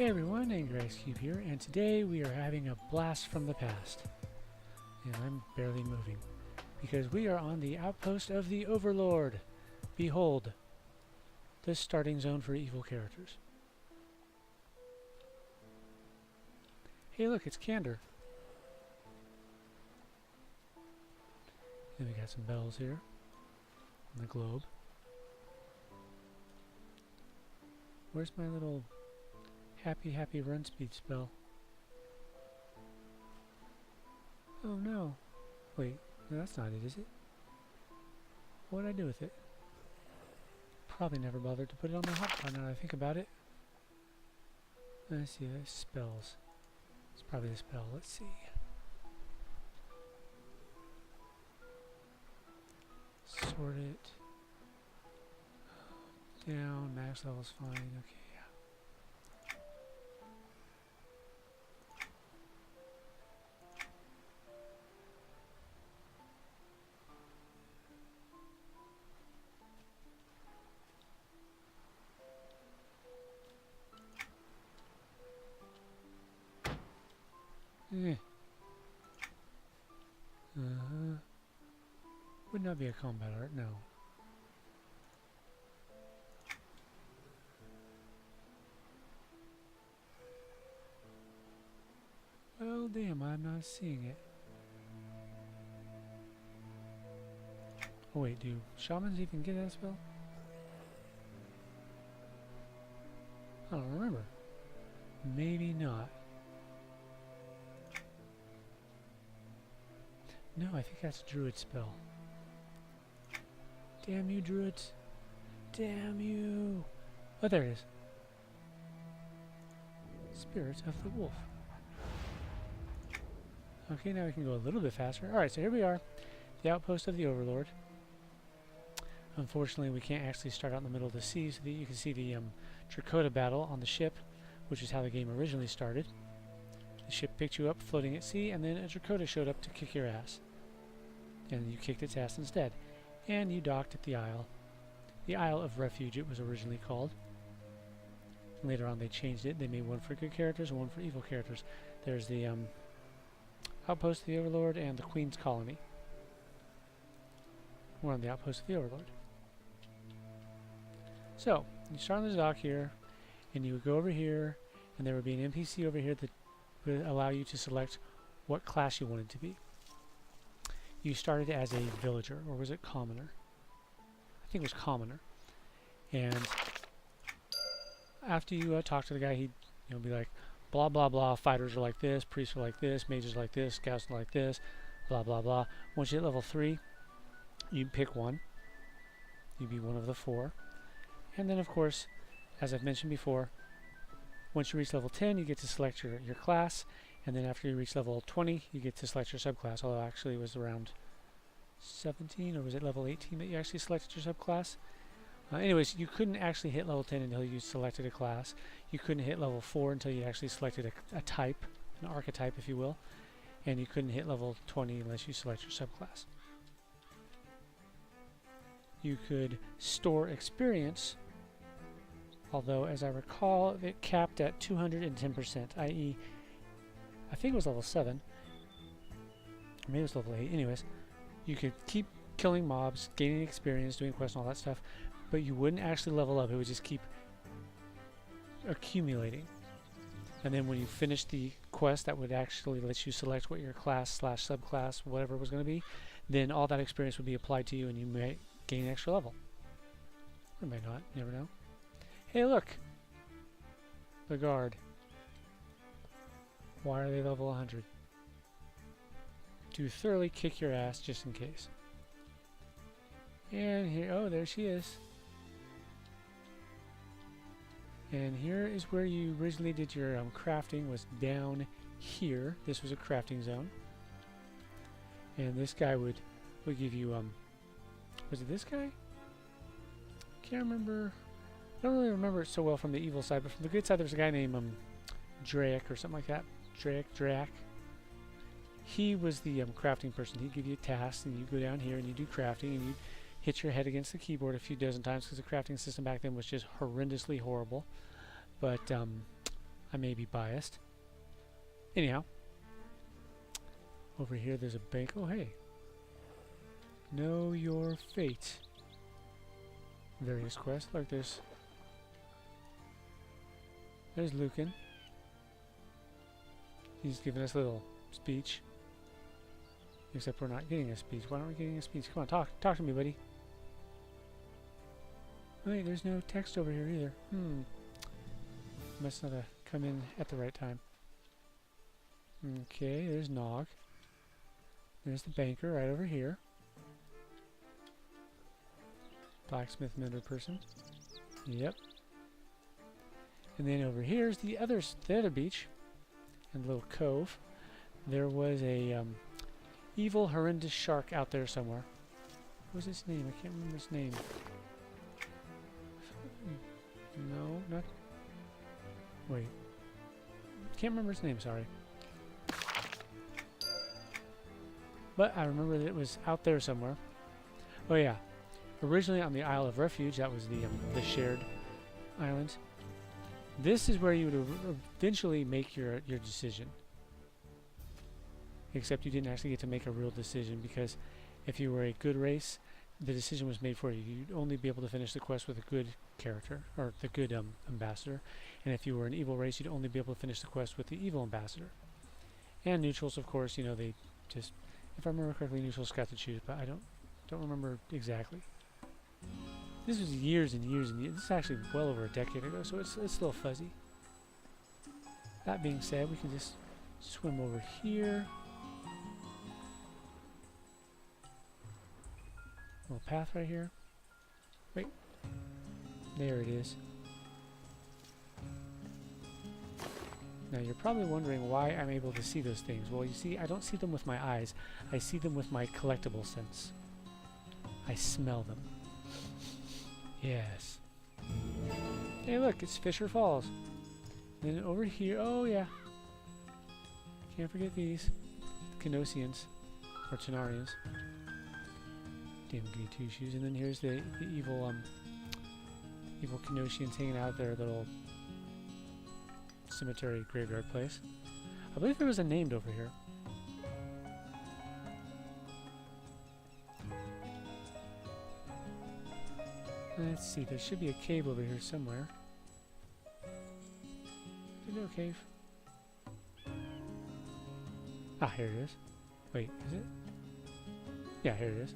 Hey everyone, Angry Ice Cube here, and today we are having a blast from the past. And I'm barely moving, because we are on the Outpost of the Overlord. Behold, the starting zone for evil characters. Hey look, it's Candor. Then we got some bells here, on the globe. Where's my little happy run speed spell? Oh no. Wait, no, that's not it, is it? What did I do with it? Probably never bothered to put it on my hotbar now that I think about it. Let's see, that's spells. It's probably a spell, let's see. Sort it. Down, max level's fine, okay. Would not be a combat art, no. Well, damn, I'm not seeing it. Oh wait, do shamans even get that spell? I don't remember. Maybe not. No, I think that's a druid spell. Damn you, druids. Damn you. Oh, there it is. Spirit of the Wolf. Okay, now we can go a little bit faster. Alright, so here we are. The Outpost of the Overlord. Unfortunately, we can't actually start out in the middle of the sea, so that you can see the Dakota battle on the ship, which is how the game originally started. The ship picked you up floating at sea, and then a Dakota showed up to kick your ass. And you kicked its ass instead. And you docked at the Isle. The Isle of Refuge it was originally called. Later on they changed it. They made one for good characters and one for evil characters. There's the Outpost of the Overlord and the Queen's Colony. We're on the Outpost of the Overlord. So, you start on the dock here, and you would go over here, and there would be an NPC over here that would allow you to select what class you wanted to be. You started as a villager, or was it commoner? I think it was commoner. And after you talk to the guy, he'd be like, blah blah blah, fighters are like this, priests are like this, mages are like this, scouts are like this, blah blah blah. Once you hit level 3, you'd pick one. You'd be one of the 4. And then of course, as I've mentioned before, once you reach level 10, you get to select your class. And then after you reach level 20, you get to select your subclass, although actually it was around 17, or was it level 18 that you actually selected your subclass? Anyways, you couldn't actually hit level 10 until you selected a class. You couldn't hit level 4 until you actually selected a type, an archetype if you will. And you couldn't hit level 20 unless you select your subclass. You could store experience, although as I recall, it capped at 210%, i.e., I think it was level 7, or maybe it was level 8. Anyways, you could keep killing mobs, gaining experience, doing quests and all that stuff, but you wouldn't actually level up. It would just keep accumulating. And then when you finished the quest that would actually let you select what your class / subclass, whatever it was going to be, then all that experience would be applied to you and you may gain an extra level. Or may not, you never know. Hey look! The guard. Why are they level 100? To thoroughly kick your ass just in case. And here, oh, there she is. And here is where you originally did your crafting, was down here. This was a crafting zone. And this guy would give you, was it this guy? Can't remember. I don't really remember it so well from the evil side, but from the good side there's a guy named Drake or something like that. Drake. He was the crafting person. He'd give you tasks, and you go down here and you do crafting, and you hit your head against the keyboard a few dozen times because the crafting system back then was just horrendously horrible. But I may be biased. Anyhow, over here there's a bank. Oh, hey. Know your fate. Various quests. Look, there's Lucan. He's giving us a little speech. Except we're not getting a speech. Why aren't we getting a speech? Come on, talk to me, buddy. Wait, there's no text over here either. Must not have come in at the right time. Okay, there's Nog. There's the banker right over here. Blacksmith mender person. Yep. And then over here's the other beach. And little cove. There was a evil, horrendous shark out there somewhere. What was his name? I can't remember his name. No, not... Wait. Can't remember his name, sorry. But I remember that it was out there somewhere. Oh yeah. Originally on the Isle of Refuge, that was the shared island. This is where you would eventually make your decision. Except you didn't actually get to make a real decision, because if you were a good race, the decision was made for you. You'd only be able to finish the quest with a good character, or the good ambassador. And if you were an evil race, you'd only be able to finish the quest with the evil ambassador. And neutrals, of course, you know, they just, if I remember correctly, neutrals got to choose, but I don't remember exactly. This was years and years and years. This is actually well over a decade ago, so it's a little fuzzy. That being said, we can just swim over here. Little path right here. Wait. There it is. Now you're probably wondering why I'm able to see those things. Well, you see, I don't see them with my eyes. I see them with my collectible sense. I smell them. Yes. Hey look, it's Fisher Falls. And then over here, oh yeah. Can't forget these. Canosians. Or Tenarians. Damn goody two shoes. And then here's the evil Canosians hanging out at their little cemetery graveyard place. I believe there was a named over here. Let's see, there should be a cave over here somewhere. Is there no cave? Ah, here it is. Wait, is it? Yeah, here it is.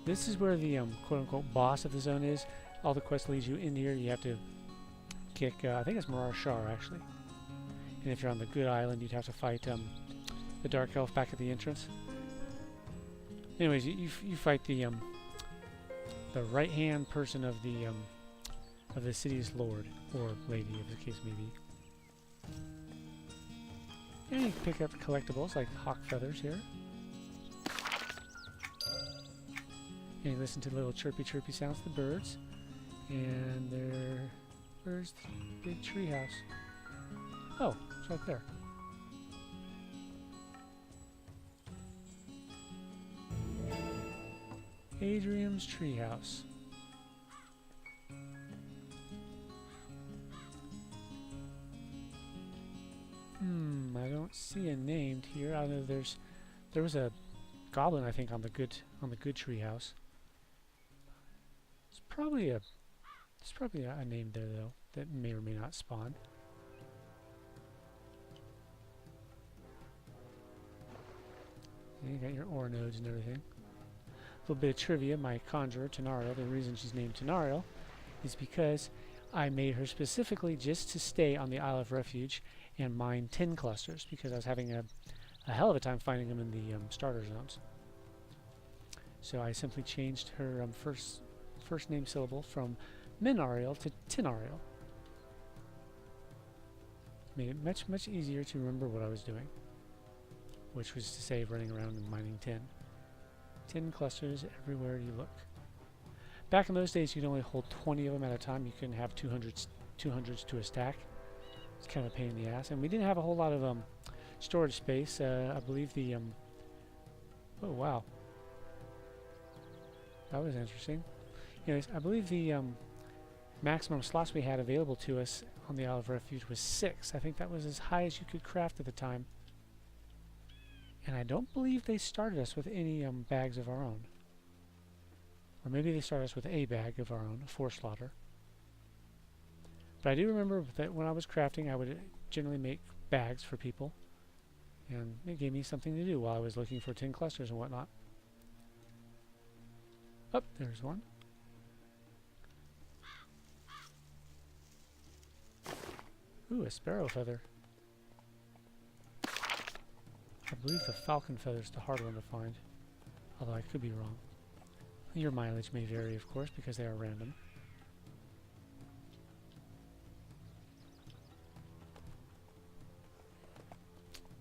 This is where the quote-unquote boss of the zone is. All the quests lead you in here. You have to kick, I think it's Marar Shar, actually. And if you're on the good island, you'd have to fight the Dark Elf back at the entrance. Anyways, you fight the right-hand person of the city's lord, or lady, if the case may be. And you can pick up collectibles like hawk feathers here. And you listen to the little chirpy sounds of the birds. And where's the big tree house? Oh, it's right there. Adrian's treehouse. I don't see a named here. I know there was a goblin, I think, on the good treehouse. It's probably a name there though that may or may not spawn. You got your ore nodes and everything. A little bit of trivia, my conjurer, Tenariel, the reason she's named Tenariel is because I made her specifically just to stay on the Isle of Refuge and mine tin clusters, because I was having a hell of a time finding them in the starter zones. So I simply changed her first name syllable from Minariel to Tenariel. Made it much easier to remember what I was doing, which was to save running around and mining tin. Tin clusters everywhere you look. Back in those days, you could only hold 20 of them at a time. You couldn't have 200s to a stack. It's kind of a pain in the ass. And we didn't have a whole lot of storage space. I believe the... oh, wow. That was interesting. Anyways, I believe the maximum slots we had available to us on the Isle of Refuge was 6. I think that was as high as you could craft at the time. And I don't believe they started us with any bags of our own. Or maybe they started us with a bag of our own, 4 slaughter. But I do remember that when I was crafting, I would generally make bags for people. And it gave me something to do while I was looking for tin clusters and whatnot. Oh, there's one. Ooh, a sparrow feather. I believe the falcon feather is the hard one to find. Although I could be wrong. Your mileage may vary, of course, because they are random.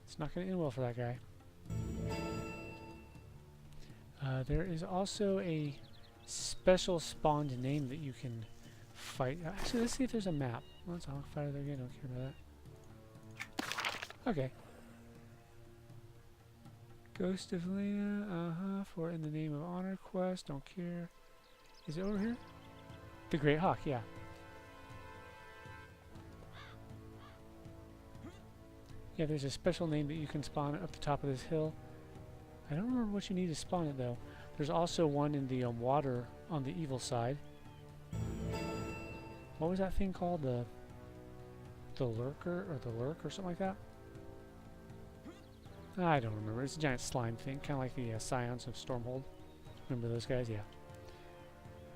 It's not going to end well for that guy. There is also a special spawned name that you can fight. Actually, let's see if there's a map. Well, it's a hawk fighter there again. Don't care about that. Okay. Ghost of Lena, for In the Name of Honor quest. Don't care. Is it over here? The Great Hawk, yeah. Yeah, there's a special name that you can spawn up the top of this hill. I don't remember what you need to spawn it, though. There's also one in the water on the evil side. What was that thing called? The lurker, or the lurk, or something like that? I don't remember. It's a giant slime thing, kind of like the Scions of Stormhold. Remember those guys? Yeah.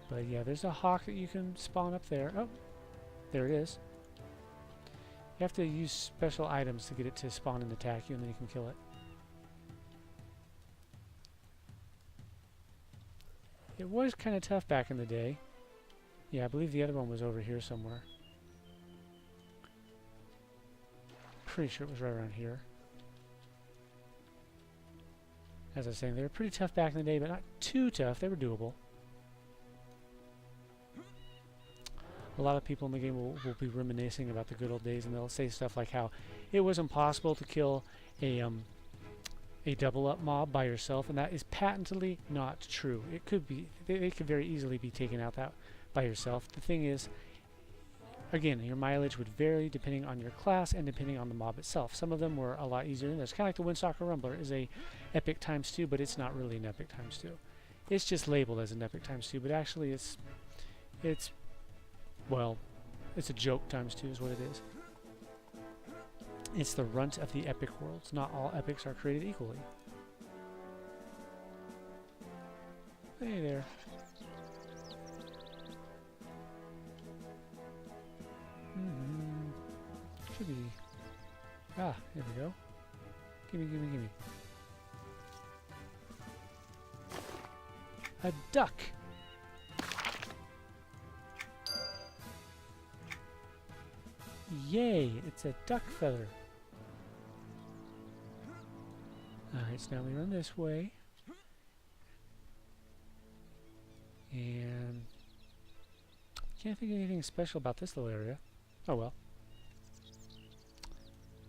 But yeah, there's a hawk that you can spawn up there. Oh, there it is. You have to use special items to get it to spawn and attack you, and then you can kill it. It was kind of tough back in the day. Yeah, I believe the other one was over here somewhere. Pretty sure it was right around here. As I was saying, they were pretty tough back in the day, but not too tough. They were doable. A lot of people in the game will be reminiscing about the good old days, and they'll say stuff like how it was impossible to kill a double up mob by yourself, and that is patently not true. It could be. They could very easily be taken out that by yourself. The thing is, again, your mileage would vary depending on your class and depending on the mob itself. Some of them were a lot easier than others. Kind of like the Windstalker Rumbler is a epic ×2, but it's not really an epic ×2. It's just labeled as an epic ×2, but actually it's well, it's a joke ×2 is what it is. It's the runt of the epic worlds. Not all epics are created equally. Hey there. Should be. Ah, here we go. Gimme, gimme, gimme. A duck! Yay! It's a duck feather. Alright, so now we run this way. And can't think of anything special about this little area. Oh well.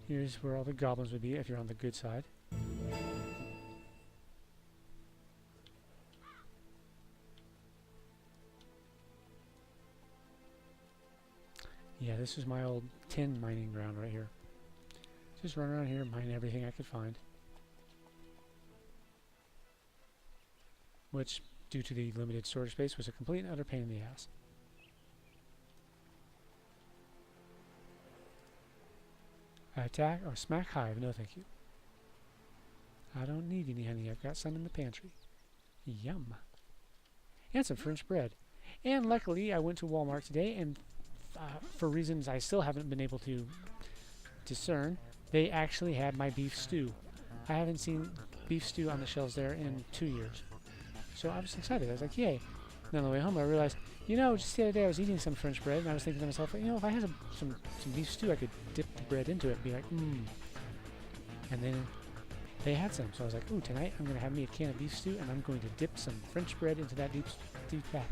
Here's where all the goblins would be if you're on the good side. Yeah, this is my old tin mining ground right here. Just run around here, mine everything I could find. Which, due to the limited storage space, was a complete and utter pain in the ass. Attack or smack hive, no thank you. I don't need any honey, I've got some in the pantry. Yum. And some French bread. And luckily I went to Walmart today and for reasons I still haven't been able to discern, they actually had my beef stew. I haven't seen beef stew on the shelves there in 2 years. So I was excited, I was like yay. And on the way home I realized, you know, just the other day I was eating some French bread and I was thinking to myself, you know, if I had some beef stew, I could dip the bread into it and be like, mmm. And then they had some, so I was like, ooh, tonight I'm going to have me a can of beef stew and I'm going to dip some French bread into that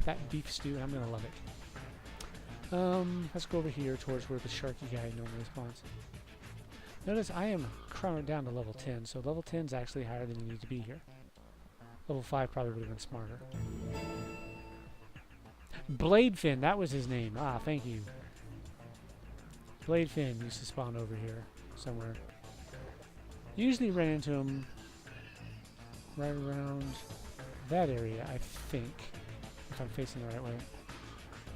that beef stew and I'm going to love it. Let's go over here towards where the sharky guy normally spawns. Notice I am crawling down to level 10, so level 10 is actually higher than you need to be here. Level 5 probably would have been smarter. Bladefin, that was his name. Ah, thank you. Bladefin used to spawn over here somewhere. Usually ran into him right around that area, I think. If I'm facing the right way.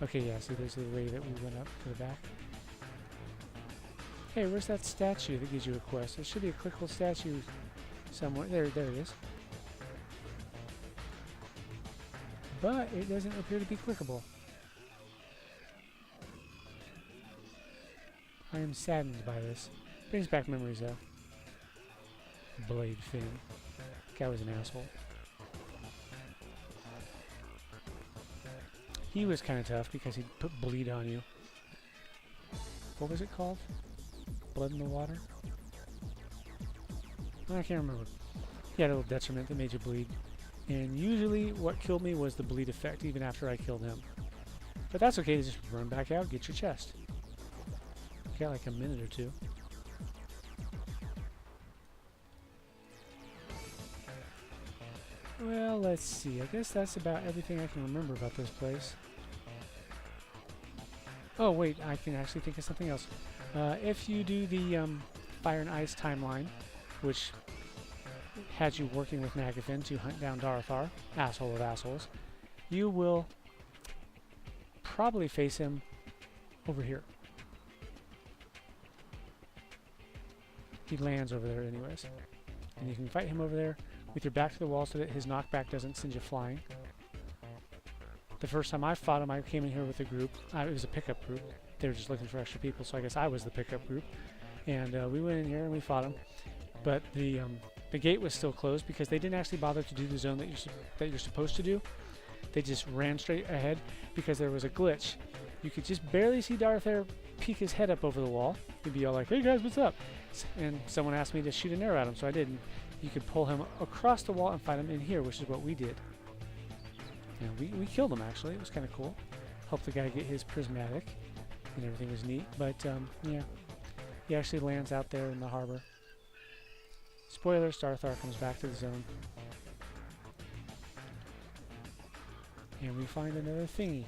Okay, yeah, see, there's the way that we went up to the back. Hey, where's that statue that gives you a quest? There should be a clickable statue somewhere. There it is. But it doesn't appear to be clickable. I am saddened by this. Brings back memories, though. Bladefin. Guy was an asshole. He was kind of tough because he'd put bleed on you. What was it called? Blood in the water? I can't remember. He had a little detriment that made you bleed. And usually what killed me was the bleed effect, even after I killed him. But that's okay, just run back out, get your chest. You got like a minute or two. Well, let's see. I guess that's about everything I can remember about this place. Oh, wait, I can actually think of something else. If you do the Fire and Ice timeline, which had you working with Nagafin to hunt down Darthar, asshole of assholes, you will probably face him over here. He lands over there anyways. And you can fight him over there with your back to the wall so that his knockback doesn't send you flying. The first time I fought him, I came in here with a group. It was a pickup group. They were just looking for extra people, so I guess I was the pickup group. And we went in here and we fought him. But the gate was still closed because they didn't actually bother to do the zone that you're supposed to do. They just ran straight ahead because there was a glitch. You could just barely see Darthar peek his head up over the wall. He'd be all like, "Hey guys, what's up?" And someone asked me to shoot an arrow at him, so I did. And you could pull him across the wall and fight him in here, which is what we did. And we killed him, actually. It was kind of cool. Helped the guy get his prismatic, and everything was neat. But, yeah. He actually lands out there in the harbor. Spoiler, Darthar comes back to the zone. And we find another thingy.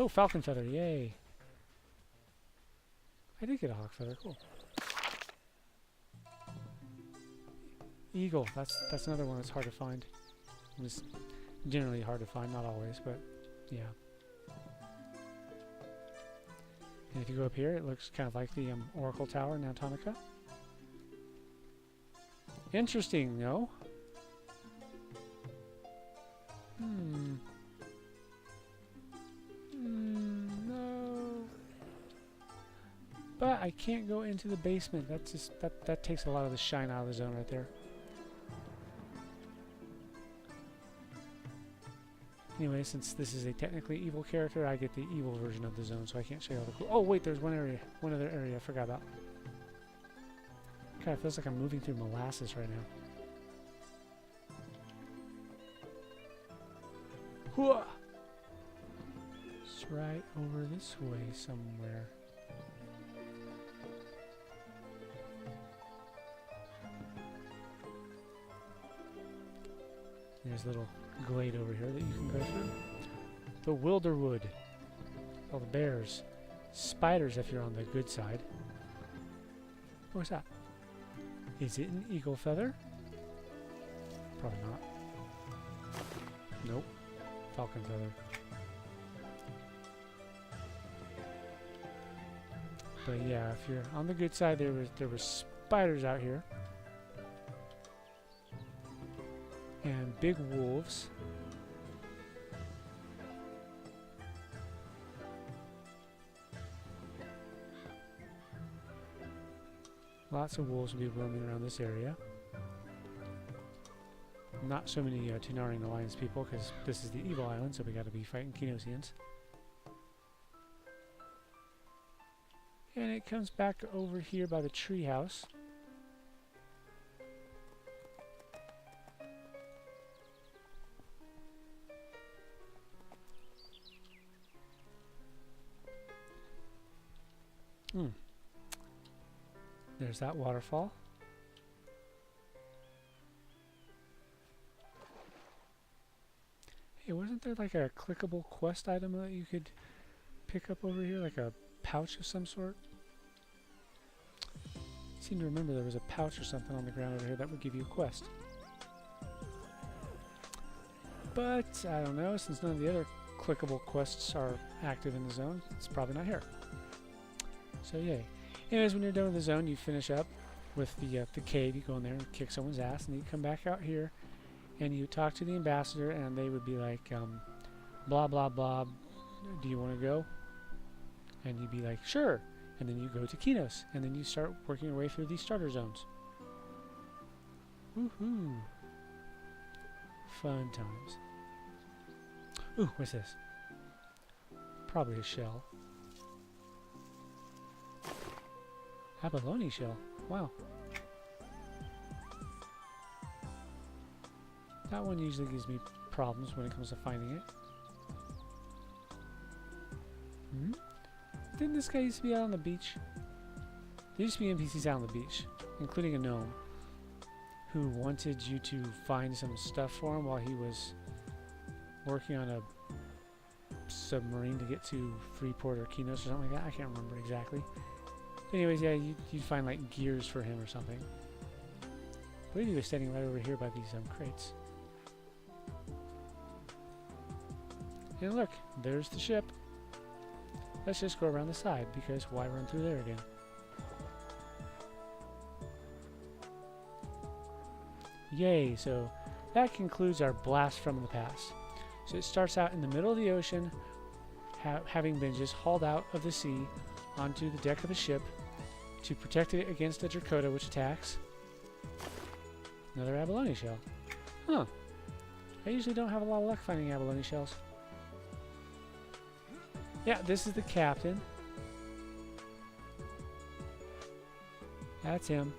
Oh, falcon feather, yay. I did get a hawk feather, cool. Eagle, that's another one that's hard to find. It's generally hard to find, not always, but yeah. And if you go up here, it looks kind of like the Oracle Tower in Antonica. Interesting, no? No. But I can't go into the basement. That's just that takes a lot of the shine out of the zone right there. Anyway, since this is a technically evil character, I get the evil version of the zone, so I can't show you all the cool. Oh wait, there's one other area I forgot about. God, it feels like I'm moving through molasses right now. Hooah! It's right over this way somewhere. There's a little glade over here that you can go through. The Wilderwood. All the bears. Spiders if you're on the good side. What's that? Is it an eagle feather? Probably not. Nope. Falcon feather. But yeah, if you're on the good side, there were spiders out here. And big wolves. Lots of wolves will be roaming around this area. Not so many Tunaring Alliance people, because this is the evil island, so we gotta be fighting Kinosians. And it comes back over here by the treehouse. There's that waterfall. Hey, wasn't there like a clickable quest item that you could pick up over here, like a pouch of some sort? I seem to remember there was a pouch or something on the ground over here that would give you a quest. But I don't know, since none of the other clickable quests are active in the zone, it's probably not here. So yay. Anyways, when you're done with the zone, you finish up with the cave. You go in there and kick someone's ass, and you come back out here and you talk to the ambassador, and they would be like, blah blah blah, do you want to go? And you'd be like, sure. And then you go to Kinos, and then you start working your way through these starter zones. Woohoo! Fun times. Ooh, what's this? Probably a shell. Abalone shell. Wow. That one usually gives me problems when it comes to finding it. Hmm? Didn't this guy used to be out on the beach? There used to be NPCs out on the beach, including a gnome, who wanted you to find some stuff for him while he was working on a submarine to get to Freeport or Kinos or something like that. I can't remember exactly. But anyways, yeah, you'd find like gears for him or something. I believe he was standing right over here by these crates. And look, there's the ship. Let's just go around the side, because why run through there again? Yay, so that concludes our blast from the past. So it starts out in the middle of the ocean, having been just hauled out of the sea onto the deck of a ship to protect it against a Dracoda which attacks. Another abalone shell. Huh. I usually don't have a lot of luck finding abalone shells. Yeah, this is the captain. That's him.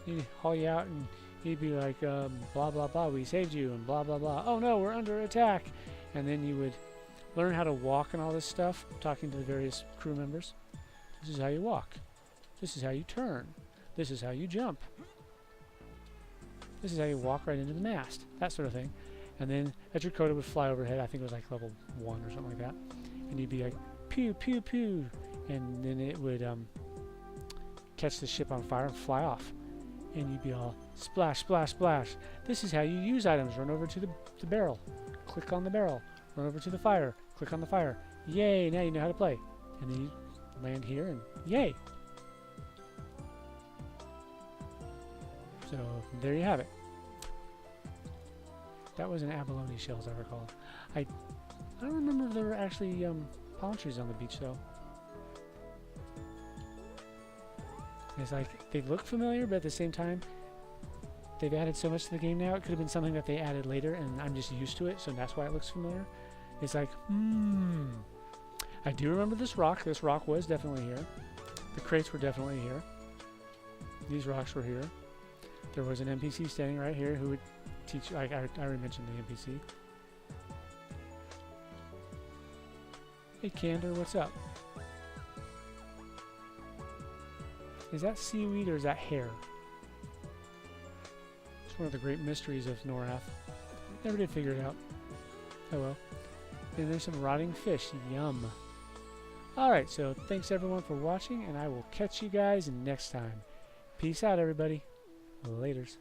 He'd haul you out and he'd be like, blah blah blah, we saved you, and blah blah blah. Oh no, we're under attack. And then you would learn how to walk and all this stuff, talking to the various crew members. This is how you walk. This is how you turn. This is how you jump. This is how you walk right into the mast. That sort of thing. And then a Dracoda would fly overhead. I think it was like level 1 or something like that. And you'd be like, pew, pew, pew. And then it would catch the ship on fire and fly off. And you'd be all, splash, splash, splash. This is how you use items. Run over to the barrel. Click on the barrel. Run over to the fire. Click on the fire. Yay, now you know how to play. And then you land here and yay. So there you have it. That was an abalone shell, as I recall. I don't remember if there were actually palm trees on the beach, though. It's like, they look familiar, but at the same time, they've added so much to the game now. It could have been something that they added later, and I'm just used to it, so that's why it looks familiar. It's like, I do remember this rock. This rock was definitely here. The crates were definitely here. These rocks were here. There was an NPC standing right here who would teach. I already mentioned the NPC. Hey, Candor, what's up? Is that seaweed or is that hair? It's one of the great mysteries of Norath. Never did figure it out. Oh well. And there's some rotting fish. Yum. Alright, so thanks everyone for watching, and I will catch you guys next time. Peace out, everybody. Laters.